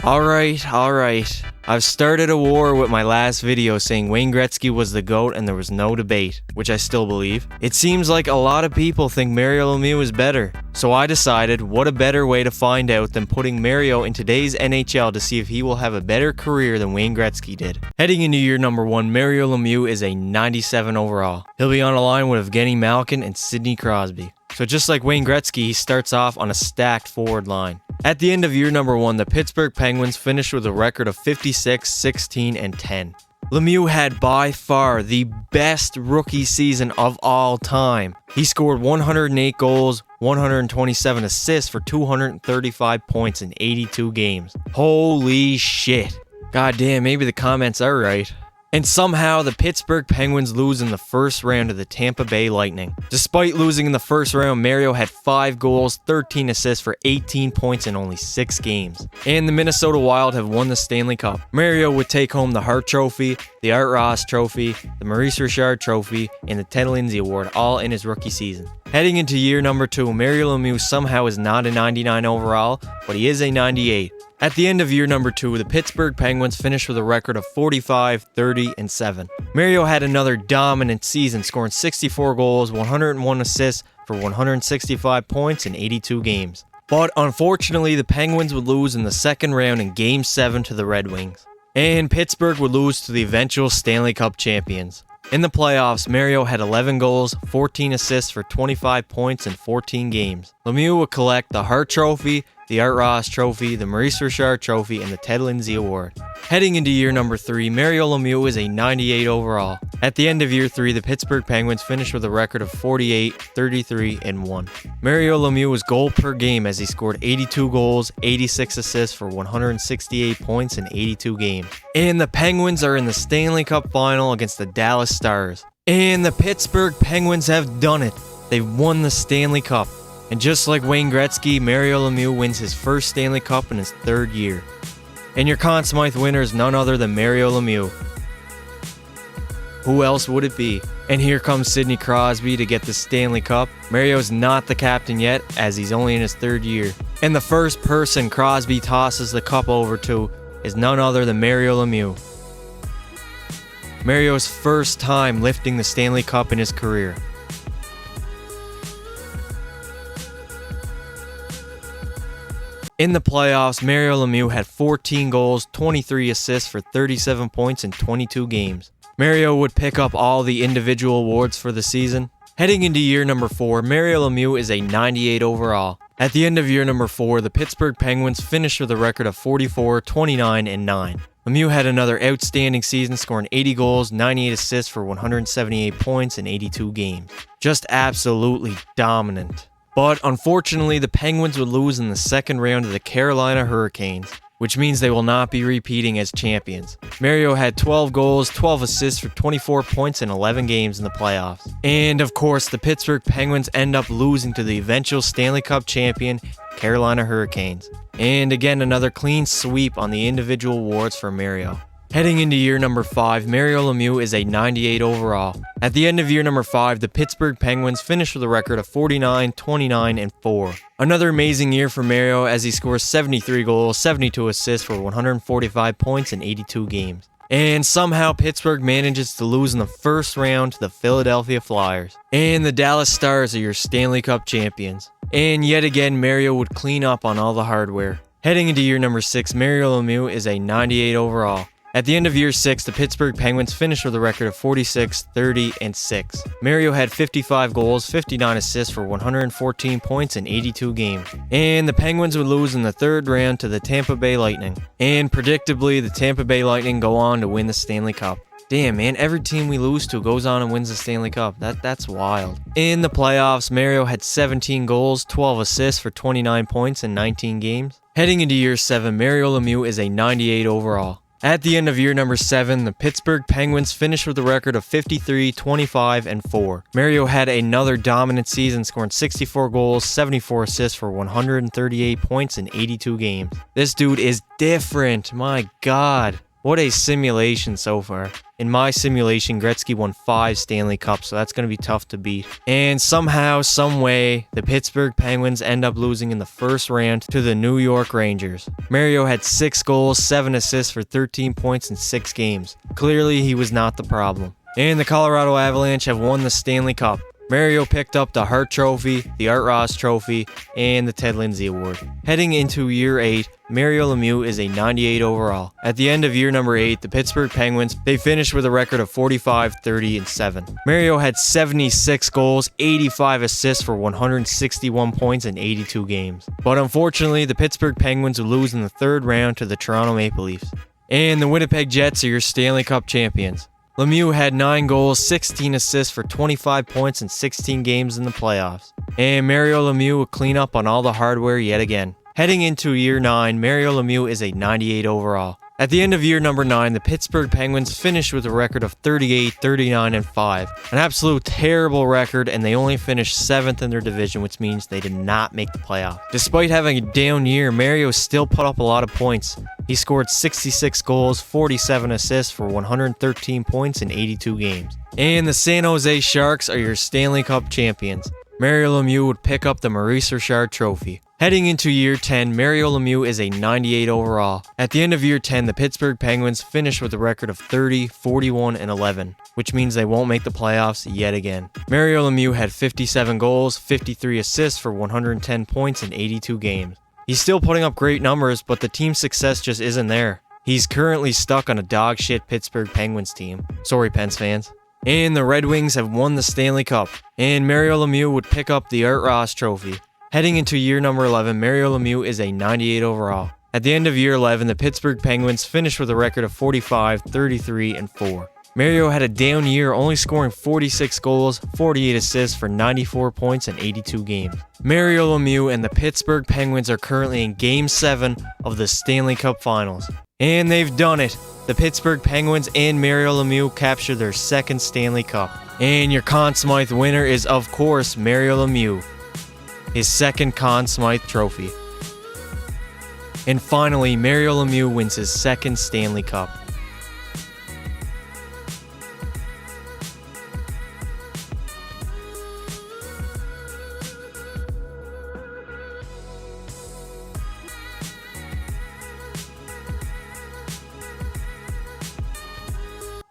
Alright. I've started a war with my last video saying Wayne Gretzky was the GOAT and there was no debate, which I still believe. It seems like a lot of people think Mario Lemieux is better, so I decided what a better way to find out than putting Mario in today's NHL to see if he will have a better career than Wayne Gretzky did. Heading into year number 1, Mario Lemieux is a 97 overall. He'll be on a line with Evgeny Malkin and Sidney Crosby. So just like Wayne Gretzky, he starts off on a stacked forward line. At the end of year number 1, the Pittsburgh Penguins finished with a record of 56, 16, and 10. Lemieux had by far the best rookie season of all time. He scored 108 goals, 127 assists for 235 points in 82 games. Holy shit. God damn, maybe the comments are right. And somehow the Pittsburgh Penguins lose in the first round to the Tampa Bay Lightning. Despite losing in the first round, Mario had 5 goals, 13 assists for 18 points in only 6 games. And the Minnesota Wild have won the Stanley Cup. Mario would take home the Hart Trophy, the Art Ross Trophy, the Maurice Richard Trophy, and the Ted Lindsay Award, all in his rookie season. Heading into year number 2, Mario Lemieux somehow is not a 99 overall, but he is a 98. At the end of year number 2, the Pittsburgh Penguins finished with a record of 45, 30, and 7. Mario had another dominant season, scoring 64 goals, 101 assists for 165 points in 82 games. But unfortunately, the Penguins would lose in the second round in Game 7 to the Red Wings. And Pittsburgh would lose to the eventual Stanley Cup champions. In the playoffs, Mario had 11 goals, 14 assists for 25 points in 14 games. Lemieux would collect the Hart Trophy, the Art Ross Trophy, the Maurice Richard Trophy, and the Ted Lindsay Award. Heading into year number 3, Mario Lemieux is a 98 overall. At the end of year 3, the Pittsburgh Penguins finished with a record of 48, 33, and 1. Mario Lemieux was goal per game as he scored 82 goals, 86 assists for 168 points in 82 games. And the Penguins are in the Stanley Cup final against the Dallas Stars. And the Pittsburgh Penguins have done it. They've won the Stanley Cup. And just like Wayne Gretzky, Mario Lemieux wins his first Stanley Cup in his 3rd year. And your Conn Smythe winner is none other than Mario Lemieux. Who else would it be? And here comes Sidney Crosby to get the Stanley Cup. Mario's not the captain yet, as he's only in his 3rd year. And the first person Crosby tosses the cup over to is none other than Mario Lemieux. Mario's first time lifting the Stanley Cup in his career. In the playoffs, Mario Lemieux had 14 goals, 23 assists for 37 points in 22 games. Mario would pick up all the individual awards for the season. Heading into year number 4, Mario Lemieux is a 98 overall. At the end of year number 4, the Pittsburgh Penguins finished with a record of 44, 29, and 9. Lemieux had another outstanding season, scoring 80 goals, 98 assists for 178 points in 82 games. Just absolutely dominant. But unfortunately, the Penguins would lose in the second round to the Carolina Hurricanes, which means they will not be repeating as champions. Mario had 12 goals, 12 assists for 24 points in 11 games in the playoffs. And of course, the Pittsburgh Penguins end up losing to the eventual Stanley Cup champion, Carolina Hurricanes. And again, another clean sweep on the individual awards for Mario. Heading into year number 5, Mario Lemieux is a 98 overall. At the end of year number 5, the Pittsburgh Penguins finished with a record of 49, 29, and 4. Another amazing year for Mario as he scores 73 goals, 72 assists for 145 points in 82 games. And somehow Pittsburgh manages to lose in the first round to the Philadelphia Flyers. And the Dallas Stars are your Stanley Cup champions. And yet again, Mario would clean up on all the hardware. Heading into year number 6, Mario Lemieux is a 98 overall. At the end of year 6, the Pittsburgh Penguins finished with a record of 46, 30, and 6. Mario had 55 goals, 59 assists for 114 points in 82 games. And the Penguins would lose in the 3rd round to the Tampa Bay Lightning. And predictably, the Tampa Bay Lightning go on to win the Stanley Cup. Damn, man, every team we lose to goes on and wins the Stanley Cup. That's wild. In the playoffs, Mario had 17 goals, 12 assists for 29 points in 19 games. Heading into year 7, Mario Lemieux is a 98 overall. At the end of year number 7, the Pittsburgh Penguins finished with a record of 53, 25, and 4. Mario had another dominant season, scoring 64 goals, 74 assists for 138 points in 82 games. This dude is different, my god. What a simulation so far. In my simulation, Gretzky won 5 Stanley Cups, so that's going to be tough to beat. And somehow, someway, the Pittsburgh Penguins end up losing in the first round to the New York Rangers. Mario had 6 goals, 7 assists for 13 points in 6 games. Clearly, he was not the problem. And the Colorado Avalanche have won the Stanley Cup. Mario picked up the Hart Trophy, the Art Ross Trophy, and the Ted Lindsay Award. Heading into year 8, Mario Lemieux is a 98 overall. At the end of year number 8, the Pittsburgh Penguins, they finished with a record of 45, 30, and 7. Mario had 76 goals, 85 assists for 161 points in 82 games. But unfortunately, the Pittsburgh Penguins would lose in the 3rd round to the Toronto Maple Leafs. And the Winnipeg Jets are your Stanley Cup champions. Lemieux had 9 goals, 16 assists for 25 points in 16 games in the playoffs. And Mario Lemieux will clean up on all the hardware yet again. Heading into year 9, Mario Lemieux is a 98 overall. At the end of year number 9, the Pittsburgh Penguins finished with a record of 38, 39, and 5. An absolute terrible record, and they only finished 7th in their division, which means they did not make the playoff. Despite having a down year, Mario still put up a lot of points. He scored 66 goals, 47 assists for 113 points in 82 games. And the San Jose Sharks are your Stanley Cup champions. Mario Lemieux would pick up the Maurice Richard Trophy. Heading into year 10, Mario Lemieux is a 98 overall. At the end of year 10, the Pittsburgh Penguins finished with a record of 30, 41, and 11, which means they won't make the playoffs yet again. Mario Lemieux had 57 goals, 53 assists for 110 points in 82 games. He's still putting up great numbers, but the team's success just isn't there. He's currently stuck on a dog shit Pittsburgh Penguins team. Sorry, Pens fans. And the Red Wings have won the Stanley Cup. And Mario Lemieux would pick up the Art Ross Trophy. Heading into year number 11, Mario Lemieux is a 98 overall. At the end of year 11, the Pittsburgh Penguins finished with a record of 45, 33, and 4. Mario had a down year, only scoring 46 goals, 48 assists for 94 points in 82 games. Mario Lemieux and the Pittsburgh Penguins are currently in Game 7 of the Stanley Cup Finals. And they've done it! The Pittsburgh Penguins and Mario Lemieux captured their 2nd Stanley Cup. And your Conn Smythe winner is, of course, Mario Lemieux. His 2nd Conn Smythe trophy. And finally, Mario Lemieux wins his 2nd Stanley Cup.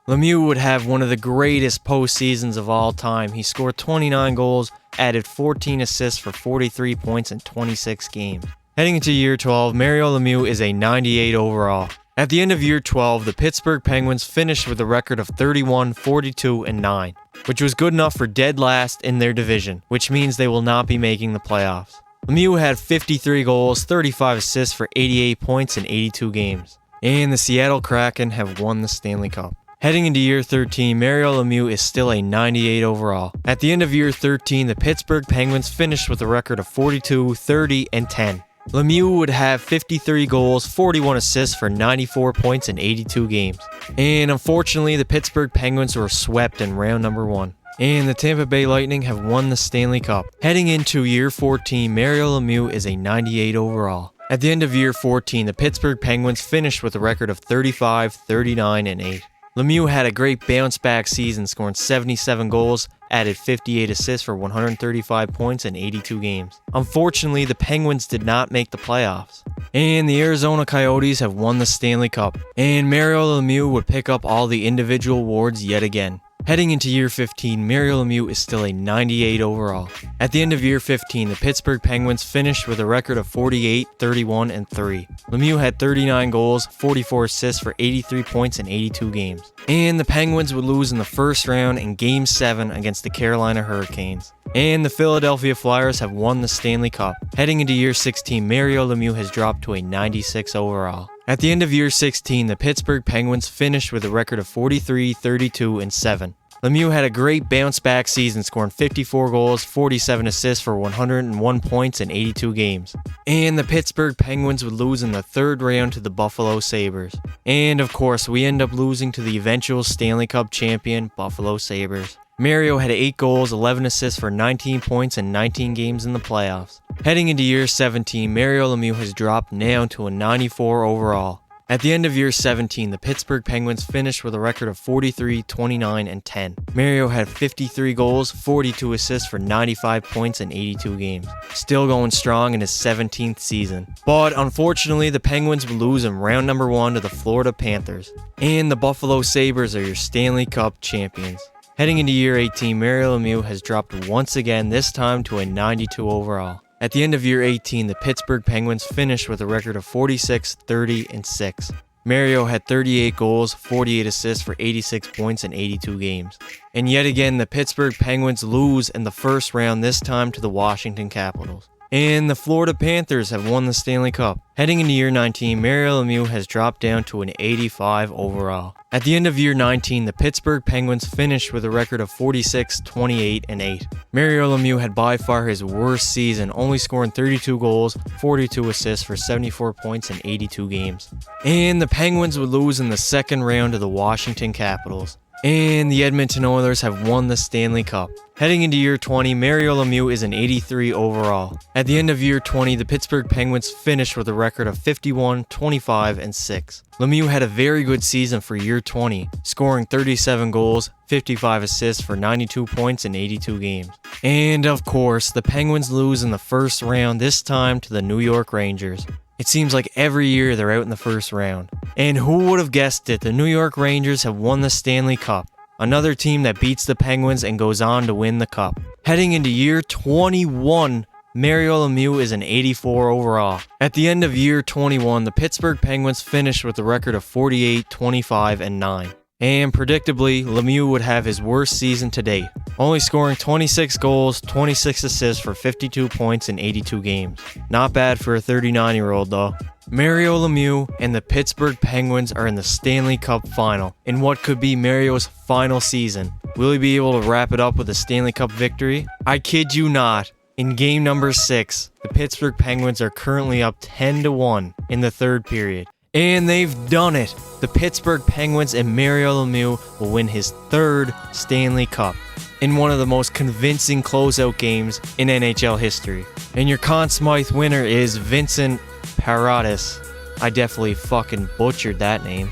Lemieux would have one of the greatest postseasons of all time. He scored 29 goals, added 14 assists for 43 points in 26 games. Heading into year 12, Mario Lemieux is a 98 overall. At the end of year 12, the Pittsburgh Penguins finished with a record of 31, 42, and 9, which was good enough for dead last in their division, which means they will not be making the playoffs. Lemieux had 53 goals, 35 assists for 88 points in 82 games. And the Seattle Kraken have won the Stanley Cup. Heading into year 13, Mario Lemieux is still a 98 overall. At the end of year 13, the Pittsburgh Penguins finished with a record of 42, 30, and 10. Lemieux would have 53 goals, 41 assists for 94 points in 82 games. And unfortunately, the Pittsburgh Penguins were swept in round number 1. And the Tampa Bay Lightning have won the Stanley Cup. Heading into year 14, Mario Lemieux is a 98 overall. At the end of year 14, the Pittsburgh Penguins finished with a record of 35, 39, and 8. Lemieux had a great bounce-back season, scoring 77 goals, added 58 assists for 135 points in 82 games. Unfortunately, the Penguins did not make the playoffs. And the Arizona Coyotes have won the Stanley Cup. And Mario Lemieux would pick up all the individual awards yet again. Heading into year 15, Mario Lemieux is still a 98 overall. At the end of year 15, the Pittsburgh Penguins finished with a record of 48, 31, and 3. Lemieux had 39 goals, 44 assists for 83 points in 82 games. And the Penguins would lose in the first round in Game 7 against the Carolina Hurricanes. And the Philadelphia Flyers have won the Stanley Cup. Heading into year 16, Mario Lemieux has dropped to a 96 overall. At the end of year 16, the Pittsburgh Penguins finished with a record of 43, 32, and 7. Lemieux had a great bounce-back season, scoring 54 goals, 47 assists for 101 points in 82 games. And the Pittsburgh Penguins would lose in the 3rd round to the Buffalo Sabres. And of course, we end up losing to the eventual Stanley Cup champion, Buffalo Sabres. Mario had 8 goals, 11 assists for 19 points in 19 games in the playoffs. Heading into year 17, Mario Lemieux has dropped down to a 94 overall. At the end of year 17, the Pittsburgh Penguins finished with a record of 43, 29, and 10. Mario had 53 goals, 42 assists for 95 points in 82 games. Still going strong in his 17th season. But unfortunately, the Penguins would lose in round number 1 to the Florida Panthers. And the Buffalo Sabres are your Stanley Cup champions. Heading into year 18, Mario Lemieux has dropped once again, this time to a 92 overall. At the end of year 18, the Pittsburgh Penguins finished with a record of 46, 30, and 6. Mario had 38 goals, 48 assists for 86 points in 82 games. And yet again, the Pittsburgh Penguins lose in the first round, this time to the Washington Capitals. And the Florida Panthers have won the Stanley Cup. Heading into year 19, Mario Lemieux has dropped down to an 85 overall. At the end of year 19, the Pittsburgh Penguins finished with a record of 46, 28, and 8. Mario Lemieux had by far his worst season, only scoring 32 goals, 42 assists for 74 points in 82 games. And the Penguins would lose in the second round to the Washington Capitals. And the Edmonton Oilers have won the Stanley Cup. Heading into year 20, Mario Lemieux is an 83 overall. At the end of year 20, the Pittsburgh Penguins finished with a record of 51, 25, and 6. Lemieux had a very good season for year 20, scoring 37 goals, 55 assists for 92 points in 82 games. And of course, the Penguins lose in the first round, this time to the New York Rangers. It seems like every year they're out in the first round. And who would have guessed it, the New York Rangers have won the Stanley Cup. Another team that beats the Penguins and goes on to win the Cup. Heading into year 21, Mario Lemieux is an 84 overall. At the end of year 21, the Pittsburgh Penguins finished with a record of 48, 25, and 9. And predictably, Lemieux would have his worst season to date, only scoring 26 goals, 26 assists for 52 points in 82 games. Not bad for a 39-year-old though. Mario Lemieux and the Pittsburgh Penguins are in the Stanley Cup final, in what could be Mario's final season. Will he be able to wrap it up with a Stanley Cup victory? I kid you not. In game number 6, the Pittsburgh Penguins are currently up 10-1 in the third period. And they've done it! The Pittsburgh Penguins and Mario Lemieux will win his third Stanley Cup in one of the most convincing closeout games in NHL history. And your Conn Smythe winner is Vincent Paradis. I definitely fucking butchered that name.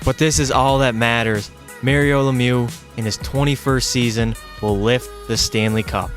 But this is all that matters. Mario Lemieux, in his 21st season, will lift the Stanley Cup.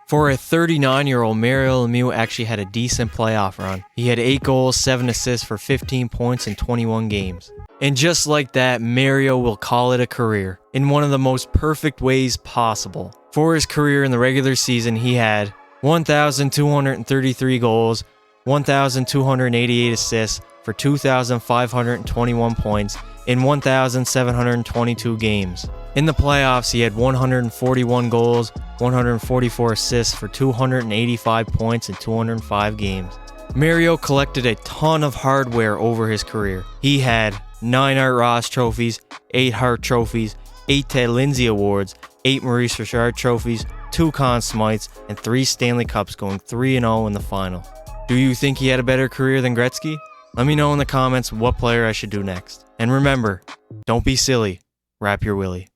For a 39-year-old, Mario Lemieux actually had a decent playoff run. He had 8 goals, 7 assists for 15 points in 21 games. And just like that, Mario will call it a career, in one of the most perfect ways possible. For his career in the regular season, he had 1,233 goals, 1,288 assists for 2,521 points in 1,722 games. In the playoffs, he had 141 goals, 144 assists for 285 points in 205 games. Mario collected a ton of hardware over his career. He had 9 Art Ross trophies, 8 Hart trophies, 8 Ted Lindsay awards, 8 Maurice Richard trophies, 2 Conn Smythes, and 3 Stanley Cups, going 3-0 in the final. Do you think he had a better career than Gretzky? Let me know in the comments what player I should do next. And remember, don't be silly, wrap your willy.